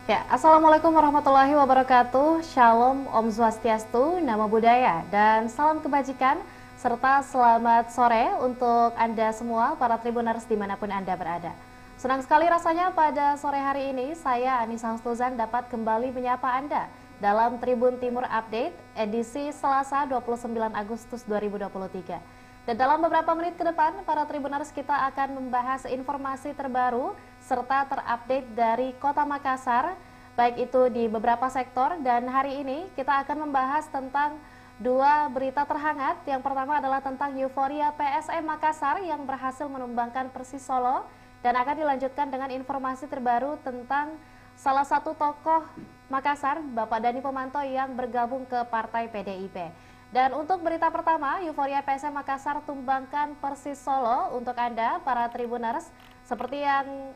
Ya, Assalamualaikum warahmatullahi wabarakatuh. Shalom, Om Swastiastu, Namo Buddhaya, dan salam kebajikan, serta selamat sore untuk Anda semua, para Tribuners dimanapun Anda berada. Senang sekali rasanya pada sore hari ini, saya Anissa Hustuzan dapat kembali menyapa Anda dalam Tribun Timur Update, edisi Selasa 29 Agustus 2023. Dan dalam beberapa menit ke depan, para Tribuners kita akan membahas informasi terbaru serta terupdate dari Kota Makassar, baik itu di beberapa sektor. Dan hari ini kita akan membahas tentang dua berita terhangat. Yang pertama adalah tentang euforia PSM Makassar yang berhasil menumbangkan Persis Solo, dan akan dilanjutkan dengan informasi terbaru tentang salah satu tokoh Makassar, Bapak Dani Pomanto, yang bergabung ke Partai PDIP. Dan untuk berita pertama, euforia PSM Makassar tumbangkan Persis Solo, untuk Anda para Tribuners. Seperti yang,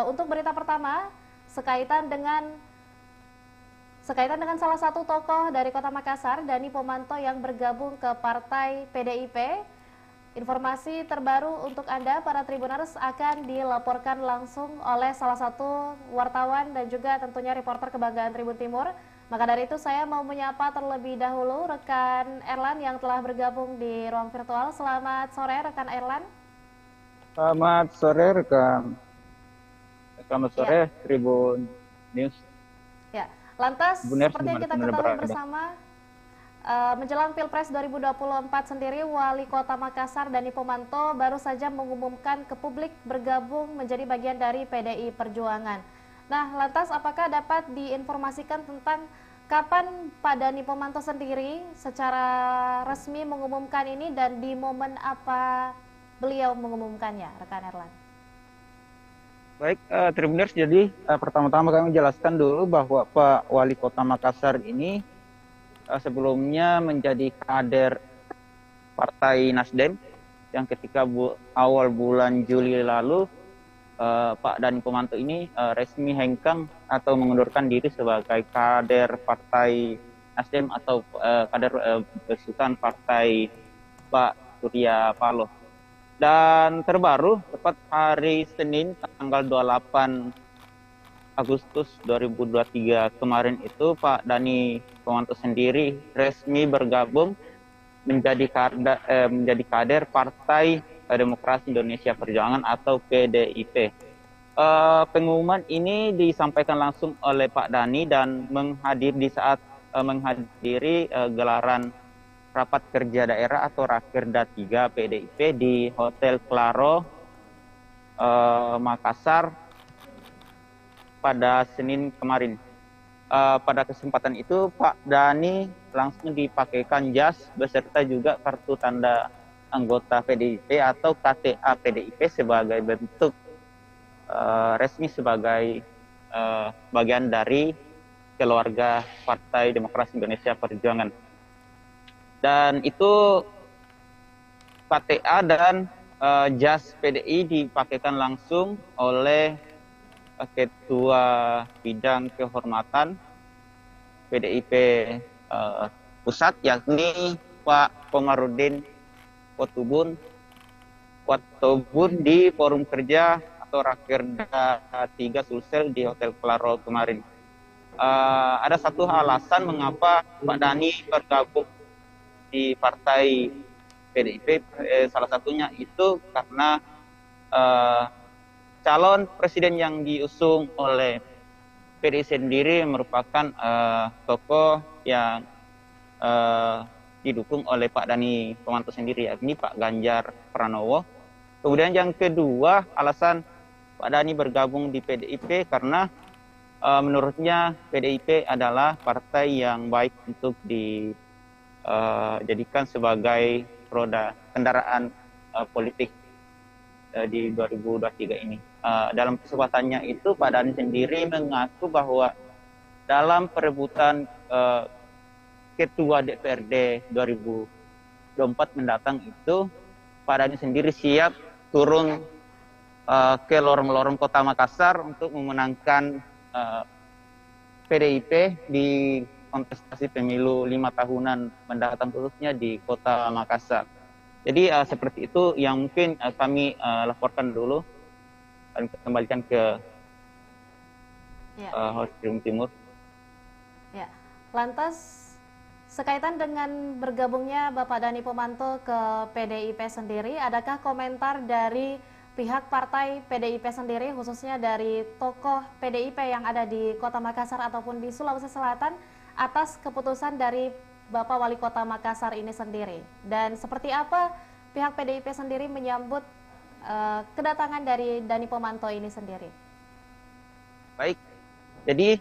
untuk berita pertama sekaitan dengan salah satu tokoh dari Kota Makassar, Dani Pomanto, yang bergabung ke Partai PDIP. Informasi terbaru untuk Anda para Tribuners akan dilaporkan langsung oleh salah satu wartawan dan juga tentunya reporter kebanggaan Tribun Timur. Maka dari itu saya mau menyapa terlebih dahulu rekan Erlan yang telah bergabung di ruang virtual. Selamat sore rekan Erlan. Selamat sore rekan. Selamat sore ya. Tribun News. Ya, lantas Tribuners, seperti yang kita ketahui bersama, menjelang Pilpres 2024 sendiri, Wali Kota Makassar Dani Pomanto baru saja mengumumkan ke publik bergabung menjadi bagian dari PDI Perjuangan. Nah, lantas apakah dapat diinformasikan tentang kapan Pak Dani Pomanto sendiri secara resmi mengumumkan ini dan di momen apa beliau mengumumkannya, rekan Erlan? Baik, Tribuners, jadi pertama-tama kami jelaskan dulu bahwa Pak Wali Kota Makassar ini sebelumnya menjadi kader Partai Nasdem yang ketika awal bulan Juli lalu Pak Dani Pomanto ini resmi hengkang atau mengundurkan diri sebagai kader Partai Nasdem atau kader besutan Partai Pak Surya Paloh. Dan terbaru, tepat hari Senin tanggal 28 Agustus 2023 kemarin itu, Pak Dani Pomanto sendiri resmi bergabung menjadi kader Partai Demokrasi Indonesia Perjuangan atau PDIP. Pengumuman ini disampaikan langsung oleh Pak Dani dan menghadiri gelaran rapat kerja daerah atau Rakerda 3 PDIP di Hotel Claro Makassar pada Senin kemarin. Pada kesempatan itu Pak Dani langsung dipakaikan jas beserta juga kartu tanda anggota PDIP atau KTA PDIP sebagai bentuk resmi sebagai bagian dari keluarga Partai Demokrasi Indonesia Perjuangan. Dan itu KTA dan jas PDI dipakaikan langsung oleh Ketua Bidang Kehormatan PDIP Pusat, yakni Pak Komarudin Watubun di forum kerja atau Rakerda 3 Sulsel di Hotel Claro kemarin. Ada satu alasan mengapa Pak Dani bergabung di Partai PDIP, salah satunya itu karena calon presiden yang diusung oleh PDIP sendiri merupakan tokoh yang didukung oleh Pak Dani Pomanto sendiri, yakni Pak Ganjar Pranowo. Kemudian yang kedua, alasan Pak Dani bergabung di PDIP karena menurutnya PDIP adalah partai yang baik untuk dijadikan sebagai roda kendaraan politik di 2023 ini. Dalam kesempatannya itu, Pak Dani sendiri mengaku bahwa dalam perebutan Ketua DPRD 2024 mendatang itu, Pak Dani sendiri siap turun ke lorong-lorong Kota Makassar untuk memenangkan PDIP di kontestasi pemilu 5 tahunan mendatang, khususnya di Kota Makassar. Jadi seperti itu yang mungkin kami laporkan dulu dan kembalikan ke Ya. host Tribun Timur. Ya. Lantas sekaitan dengan bergabungnya Bapak Dhani Pomanto ke PDIP sendiri, adakah komentar dari pihak partai PDIP sendiri, khususnya dari tokoh PDIP yang ada di Kota Makassar ataupun di Sulawesi Selatan atas keputusan dari Bapak Wali Kota Makassar ini sendiri? Dan seperti apa pihak PDIP sendiri menyambut kedatangan dari Dhani Pomanto ini sendiri? Baik, jadi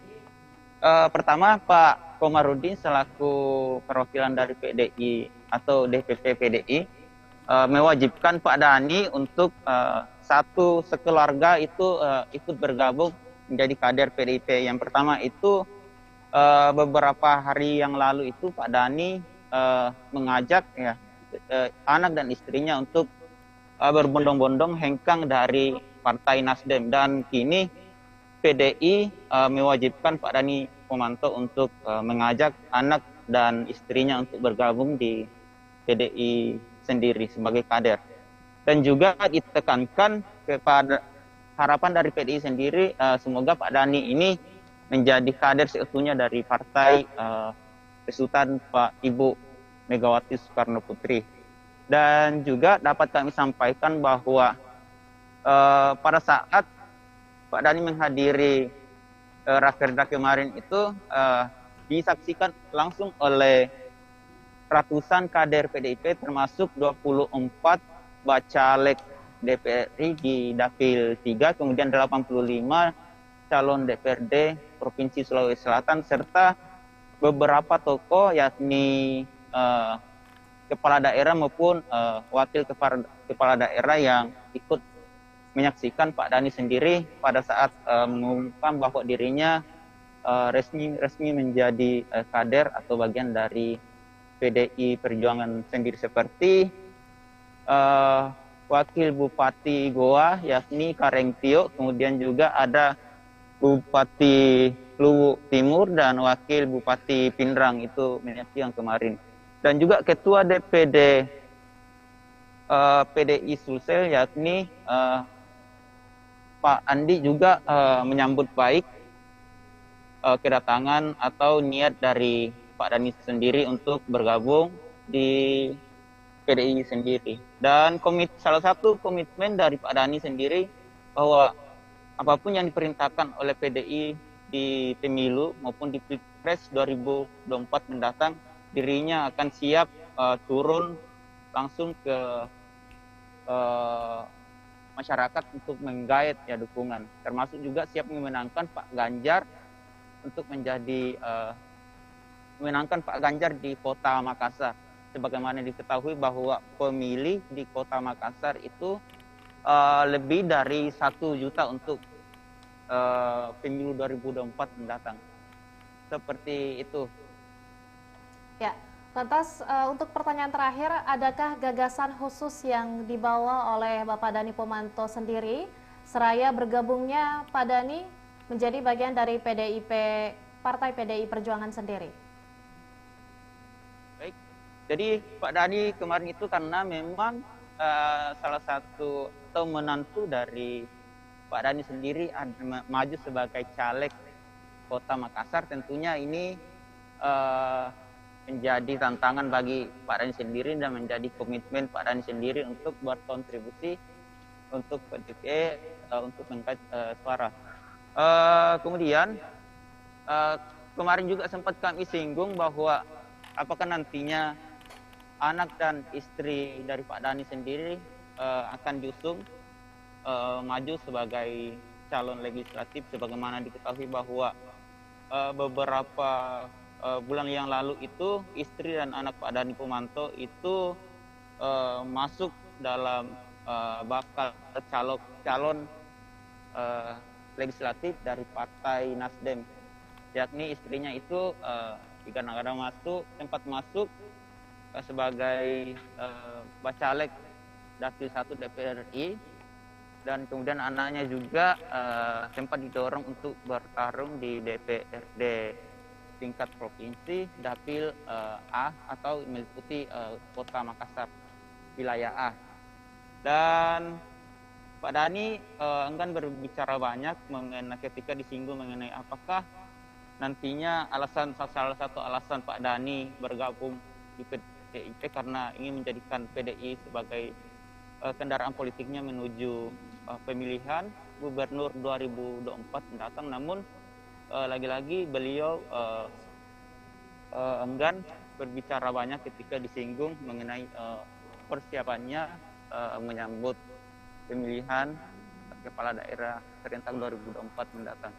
pertama Pak Komarudin selaku perwakilan dari PDI atau DPP PDI mewajibkan Pak Dhani untuk satu sekeluarga itu ikut bergabung menjadi kader PDIP. Yang pertama itu beberapa hari yang lalu itu Pak Dhani mengajak ya anak dan istrinya untuk berbondong-bondong hengkang dari Partai Nasdem, dan kini PDI mewajibkan Pak Dhani Pomanto untuk mengajak anak dan istrinya untuk bergabung di PDI sendiri sebagai kader. Dan juga ditekankan kepada harapan dari PDI sendiri, semoga Pak Dhani ini menjadi kader seutuhnya dari partai Besutan Pak Ibu Megawati Soekarno Putri. Dan juga dapat kami sampaikan bahwa pada saat Pak Dhani menghadiri Rakerda kemarin itu disaksikan langsung oleh ratusan kader PDIP termasuk 24 bacalek DPRI di Dapil 3, kemudian 85 calon DPRD Provinsi Sulawesi Selatan, serta beberapa tokoh yakni kepala daerah maupun wakil kepala daerah yang ikut menyaksikan Pak Dhani sendiri pada saat mengumumkan bahwa dirinya resmi menjadi kader atau bagian dari PDI Perjuangan sendiri, seperti Wakil Bupati Goa yakni Kareng Tio, kemudian juga ada Bupati Luwu Timur dan Wakil Bupati Pindrang itu yang kemarin, dan juga Ketua DPD PDI Sulsel yakni Pak Andi juga menyambut baik kedatangan atau niat dari Pak Dhani sendiri untuk bergabung di PDI sendiri. Dan salah satu komitmen dari Pak Dhani sendiri bahwa apapun yang diperintahkan oleh PDI di pemilu maupun di Pilpres 2024 mendatang, dirinya akan siap turun langsung ke masyarakat untuk menggait ya dukungan, termasuk juga siap memenangkan Pak Ganjar untuk menjadi memenangkan Pak Ganjar di Kota Makassar. Sebagaimana diketahui bahwa pemilih di Kota Makassar itu lebih dari 1 juta untuk pemilu 2024 mendatang. Seperti itu. Ya. Lantas untuk pertanyaan terakhir, adakah gagasan khusus yang dibawa oleh Bapak Dhani Pomanto sendiri seraya bergabungnya Pak Dhani menjadi bagian dari PDIP, Partai PDI Perjuangan sendiri? Baik, jadi Pak Dhani kemarin itu karena memang salah satu atau menantu dari Pak Dhani sendiri maju sebagai caleg Kota Makassar, tentunya ini menjadi tantangan bagi Pak Dhani sendiri dan menjadi komitmen Pak Dhani sendiri untuk berkontribusi untuk PDIP untuk mengait suara. Kemudian kemarin juga sempat kami singgung bahwa apakah nantinya anak dan istri dari Pak Dhani sendiri akan diusung maju sebagai calon legislatif, sebagaimana diketahui bahwa beberapa bulan yang lalu itu istri dan anak Pak Dhani Pomanto itu masuk dalam bakal calon legislatif dari Partai Nasdem, yakni istrinya itu kadang-kadang sempat masuk sebagai bacalek Dapil 1 DPRI, dan kemudian anaknya juga sempat didorong untuk bertarung di DPRD tingkat provinsi Dapil A atau meliputi Kota Makassar wilayah A. Dan Pak Dhani enggan berbicara banyak mengenai ketika disinggung mengenai apakah nantinya salah satu alasan Pak Dhani bergabung di PDIP karena ingin menjadikan PDI sebagai kendaraan politiknya menuju pemilihan gubernur 2024 mendatang. Namun lagi-lagi beliau enggan berbicara banyak ketika disinggung mengenai persiapannya menyambut pemilihan kepala daerah serentak 2024 mendatang.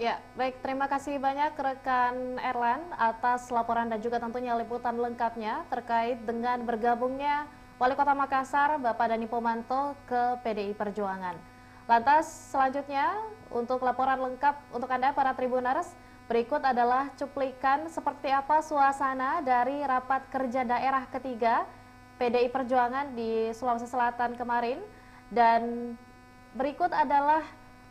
Ya, baik. Terima kasih banyak rekan Erlan atas laporan dan juga tentunya liputan lengkapnya terkait dengan bergabungnya Wali Kota Makassar, Bapak Dhani Pomanto ke PDI Perjuangan. Lantas selanjutnya untuk laporan lengkap untuk Anda para Tribuners, berikut adalah cuplikan seperti apa suasana dari rapat kerja daerah ketiga PDI Perjuangan di Sulawesi Selatan kemarin, dan berikut adalah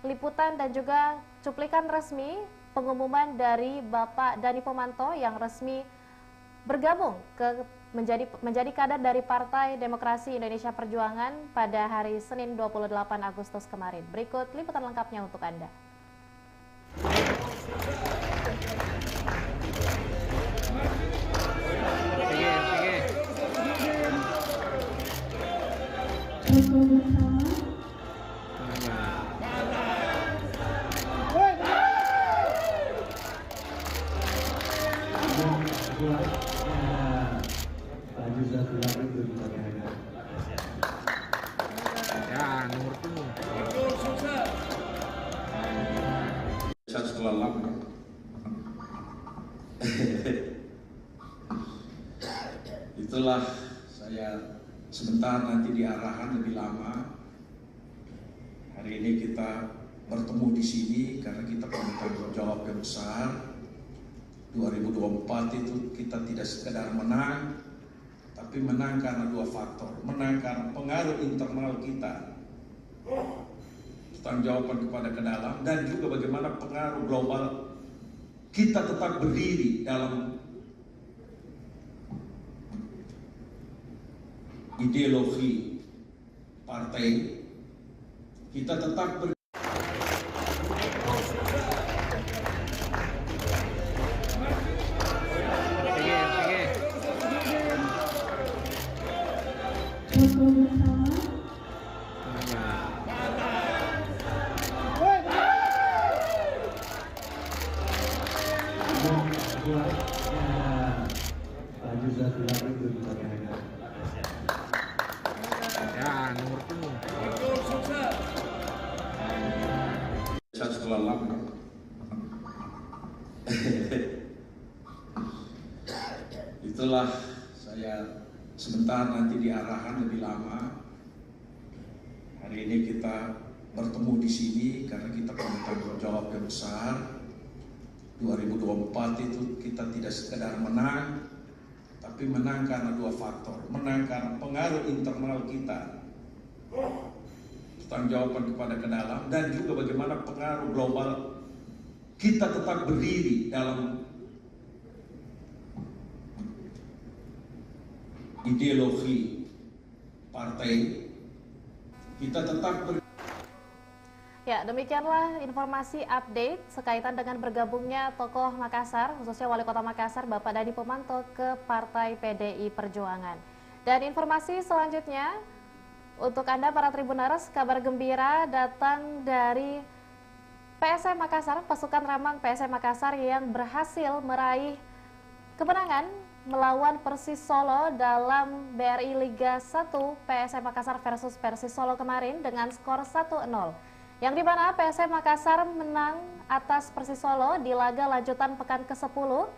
liputan dan juga cuplikan resmi pengumuman dari Bapak Dhani Pomanto yang resmi bergabung menjadi kader dari Partai Demokrasi Indonesia Perjuangan pada hari Senin 28 Agustus kemarin. Berikut liputan lengkapnya untuk Anda. Setelah lama itulah saya sebentar nanti diarahan lebih lama. Hari ini kita bertemu di sini karena kita punya tanggung jawab yang besar. 2024 itu kita tidak sekedar menang, tapi menang karena dua faktor. Menang karena pengaruh internal kita, pertanggungjawaban kepada ke dalam, dan juga bagaimana pengaruh global kita tetap berdiri dalam ideologi partai, kita tetap berdiri. Setelah lama itulah saya sebentar nanti diarahan lebih lama. Hari ini kita bertemu di sini karena kita punya tanggung jawab yang besar. 2024 itu kita tidak sekedar menang, tapi menang karena dua faktor. Menang karena pengaruh internal kita, pertanggungjawaban kepada ke dalam, dan juga bagaimana pengaruh global kita tetap berdiri dalam ideologi partai, kita tetap berdiri. Ya, demikianlah informasi update sekaitan dengan bergabungnya tokoh Makassar, khususnya Wali Kota Makassar, Bapak Dhani Pomanto ke Partai PDI Perjuangan. Dan informasi selanjutnya untuk Anda para Tribuners, kabar gembira datang dari PSM Makassar, pasukan Ramang PSM Makassar yang berhasil meraih kemenangan melawan Persis Solo dalam BRI Liga 1 PSM Makassar versus Persis Solo kemarin dengan skor 1-0. Yang di mana PSM Makassar menang atas Persis Solo di laga lanjutan pekan ke-10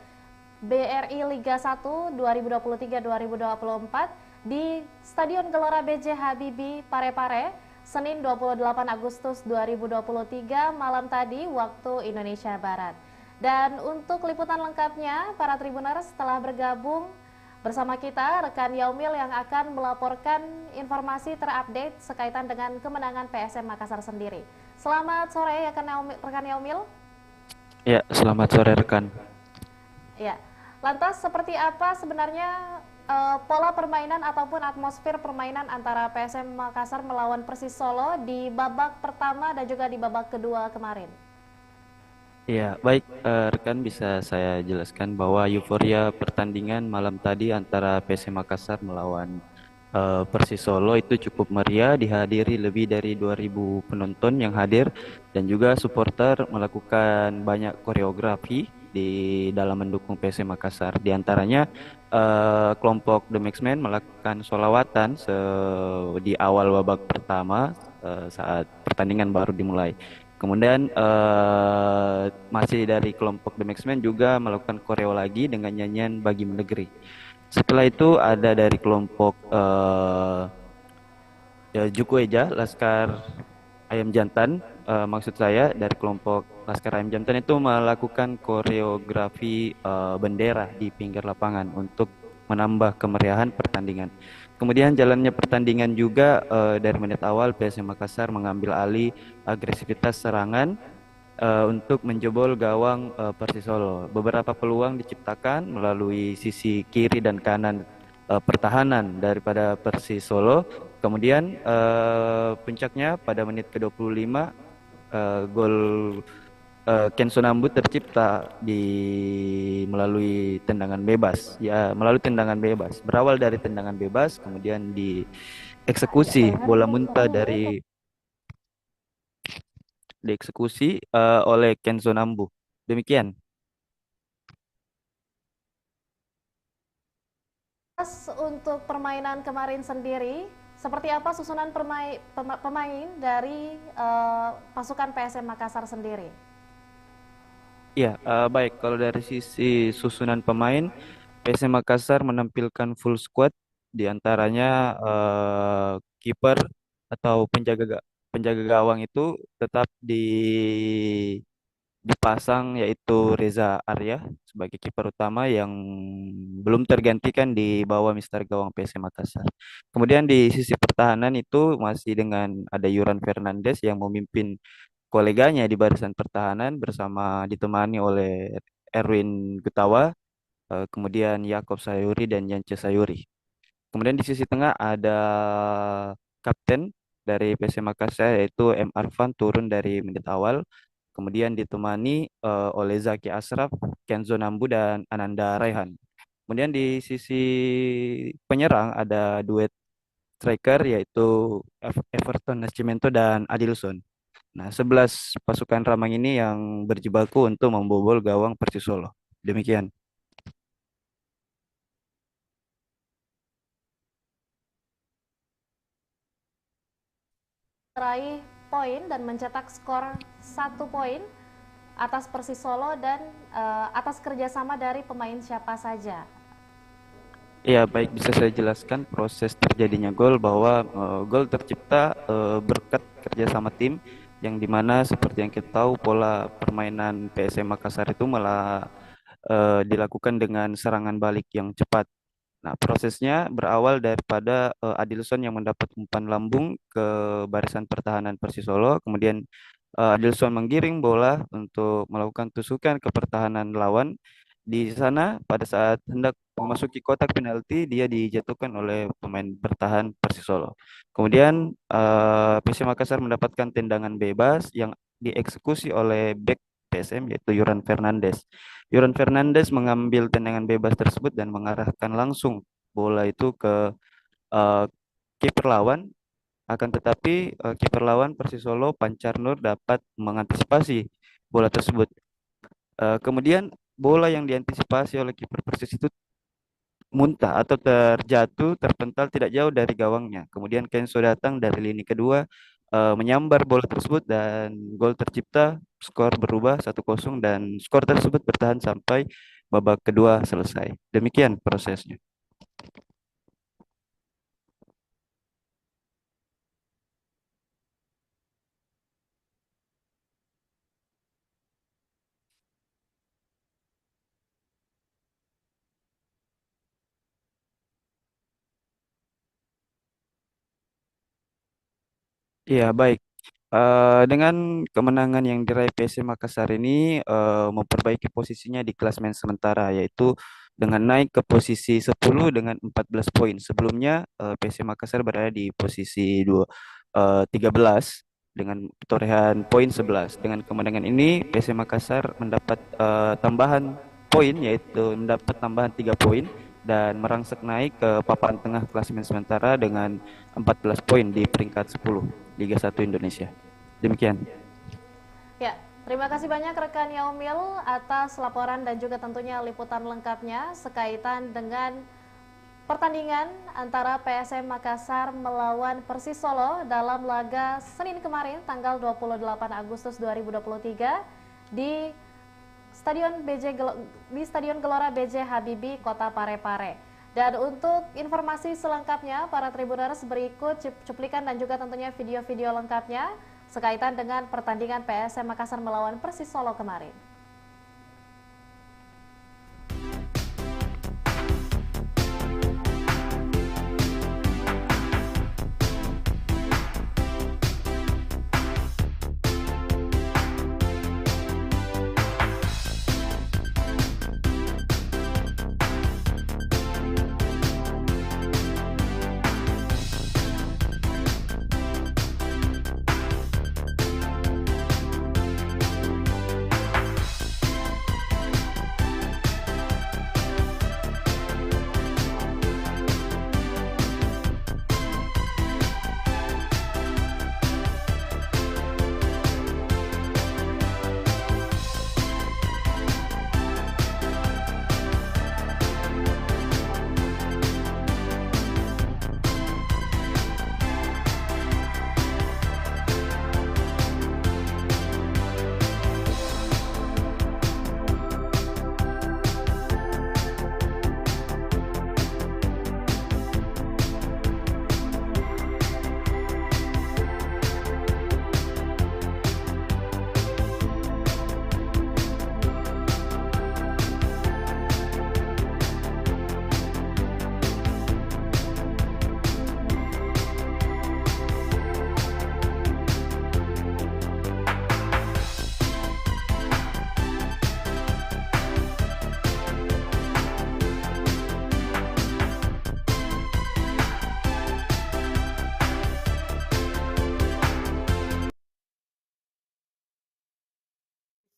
BRI Liga 1 2023-2024 di Stadion Gelora B.J. Habibie Parepare, Senin 28 Agustus 2023 malam tadi waktu Indonesia Barat. Dan untuk liputan lengkapnya, para Tribuners telah bergabung bersama kita rekan Yaumil yang akan melaporkan informasi terupdate sekaitan dengan kemenangan PSM Makassar sendiri. Selamat sore rekan Yaumil. Ya, selamat sore rekan. Ya, lantas seperti apa sebenarnya Pola permainan ataupun atmosfer permainan antara PSM Makassar melawan Persis Solo di babak pertama dan juga di babak kedua kemarin. Ya, baik rekan bisa saya jelaskan bahwa euforia pertandingan malam tadi antara PSM Makassar melawan Persis Solo itu cukup meriah, dihadiri lebih dari 2.000 penonton yang hadir dan juga supporter melakukan banyak koreografi di dalam mendukung PSM Makassar. Di antaranya kelompok The Maxmen melakukan sholawatan di awal babak pertama saat pertandingan baru dimulai. Kemudian masih dari kelompok The Maxmen juga melakukan koreo lagi dengan nyanyian Bagi Negeri. Setelah itu ada dari kelompok ya, Juku Eja, Laskar Ayam Jantan, maksud saya dari kelompok Laskar Ayam Jantan itu melakukan koreografi bendera di pinggir lapangan untuk menambah kemeriahan pertandingan. Kemudian jalannya pertandingan juga dari menit awal PSM Makassar mengambil alih agresivitas serangan untuk menjebol gawang Persis Solo. Beberapa peluang diciptakan melalui sisi kiri dan kanan pertahanan daripada Persis Solo. Kemudian puncaknya pada menit ke-25 gol Kenzo Nambu tercipta melalui tendangan bebas. Ya, melalui tendangan bebas. Berawal dari tendangan bebas, kemudian dieksekusi bola muntah dieksekusi oleh Kenzo Nambu. Demikian. Untuk permainan kemarin sendiri, seperti apa susunan pemain dari pasukan PSM Makassar sendiri? Ya, baik. Kalau dari sisi susunan pemain, PSM Makassar menampilkan full squad, di antaranya kiper atau penjaga gawang itu tetap dipasang yaitu Reza Arya sebagai kiper utama yang belum tergantikan di bawah Mister Gawang PSM Makassar. Kemudian di sisi pertahanan itu masih dengan ada Yuran Fernandes yang memimpin koleganya di barisan pertahanan bersama ditemani oleh Erwin Gutawa, kemudian Yakob Sayuri dan Yance Sayuri. Kemudian di sisi tengah ada kapten dari PSM Makassar yaitu M. Arfan turun dari menit awal. Kemudian ditemani oleh Zaki Asraf, Kenzo Nambu, dan Ananda Raihan. Kemudian di sisi penyerang ada duet striker yaitu Everton Nascimento dan Adilson. Nah, 11 pasukan Ramang ini yang berjibaku untuk membobol gawang Persis Solo. Demikian. Meraih poin dan mencetak skor 1 poin atas Persis Solo dan atas kerjasama dari pemain siapa saja. Ya, baik bisa saya jelaskan proses terjadinya gol bahwa gol tercipta berkat kerjasama tim yang dimana seperti yang kita tahu pola permainan PSM Makassar itu malah dilakukan dengan serangan balik yang cepat. Nah, prosesnya berawal daripada Adilson yang mendapat umpan lambung ke barisan pertahanan Persis Solo, kemudian Adilson menggiring bola untuk melakukan tusukan ke pertahanan lawan. Di sana pada saat hendak memasuki kotak penalti dia dijatuhkan oleh pemain bertahan Persis Solo. Kemudian PSM Makassar mendapatkan tendangan bebas yang dieksekusi oleh bek PSM yaitu Yuran Fernandes. Yuran Fernandes mengambil tendangan bebas tersebut dan mengarahkan langsung bola itu ke eh, kiper lawan. Akan tetapi kiper lawan Persis Solo Pancar Nur dapat mengantisipasi bola tersebut. Kemudian bola yang diantisipasi oleh kiper Persis itu muntah atau terjatuh terpental tidak jauh dari gawangnya. Kemudian Kenzo datang dari lini kedua menyambar bola tersebut dan gol tercipta, skor berubah 1-0 dan skor tersebut bertahan sampai babak kedua selesai. Demikian prosesnya. Iya, baik. Dengan kemenangan yang diraih PSM Makassar ini memperbaiki posisinya di klasemen sementara yaitu dengan naik ke posisi 10 dengan 14 poin. Sebelumnya PSM Makassar berada di posisi 13 dengan torehan poin 11. Dengan kemenangan ini PSM Makassar mendapat tambahan poin, yaitu mendapat tambahan 3 poin dan merangsek naik ke papan tengah klasemen sementara dengan 14 poin di peringkat 10 Liga 1 Indonesia. Demikian. Ya, terima kasih banyak rekan Yaumil atas laporan dan juga tentunya liputan lengkapnya sekaitan dengan pertandingan antara PSM Makassar melawan Persis Solo dalam laga Senin kemarin tanggal 28 Agustus 2023 di Stadion Gelora BJ Habibie, Kota Parepare. Dan untuk informasi selengkapnya, para Tribuners, berikut cuplikan dan juga tentunya video-video lengkapnya sekaitan dengan pertandingan PSM Makassar melawan Persis Solo kemarin.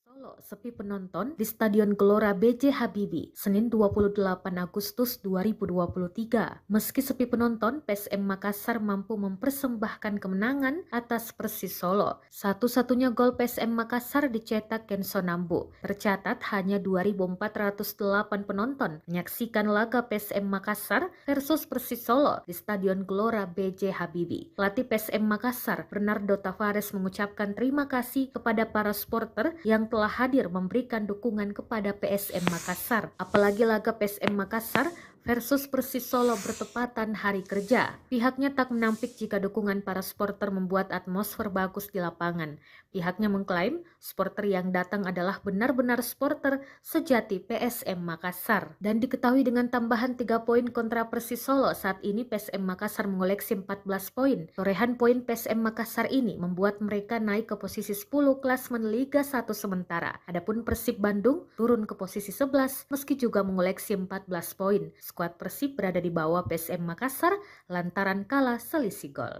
Solo sepi penonton di Stadion Gelora BJ Habibie, Senin 28 Agustus 2023. Meski sepi penonton, PSM Makassar mampu mempersembahkan kemenangan atas Persis Solo. Satu-satunya gol PSM Makassar dicetak Kenzo Nambu. Tercatat hanya 2.408 penonton menyaksikan laga PSM Makassar versus Persis Solo di Stadion Gelora BJ Habibie. Pelatih PSM Makassar, Bernardo Tavares, mengucapkan terima kasih kepada para supporter yang telah hadir memberikan dukungan kepada PSM Makassar. Apalagi laga PSM Makassar versus Persis Solo bertepatan hari kerja. Pihaknya tak menampik jika dukungan para supporter membuat atmosfer bagus di lapangan. Pihaknya mengklaim supporter yang datang adalah benar-benar supporter sejati PSM Makassar. Dan diketahui dengan tambahan 3 poin kontra Persis Solo, saat ini PSM Makassar mengoleksi 14 poin. Torehan poin PSM Makassar ini membuat mereka naik ke posisi 10 klasemen Liga 1 sementara. Adapun Persib Bandung turun ke posisi 11 meski juga mengoleksi 14 poin. Skuad Persib berada di bawah PSM Makassar lantaran kalah selisih gol.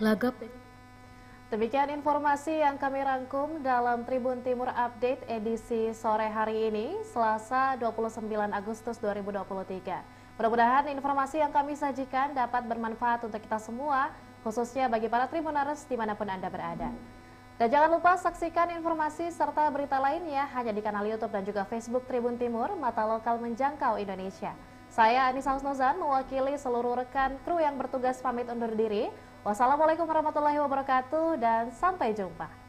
Laga Demikian informasi yang kami rangkum dalam Tribun Timur Update edisi sore hari ini, Selasa 29 Agustus 2023. Mudah-mudahan informasi yang kami sajikan dapat bermanfaat untuk kita semua, khususnya bagi para Tribuners dimanapun Anda berada. Dan jangan lupa saksikan informasi serta berita lainnya hanya di kanal YouTube dan juga Facebook Tribun Timur, Mata Lokal Menjangkau Indonesia. Saya Anissa Husnuzan mewakili seluruh rekan kru yang bertugas pamit undur diri. Wassalamualaikum warahmatullahi wabarakatuh dan sampai jumpa.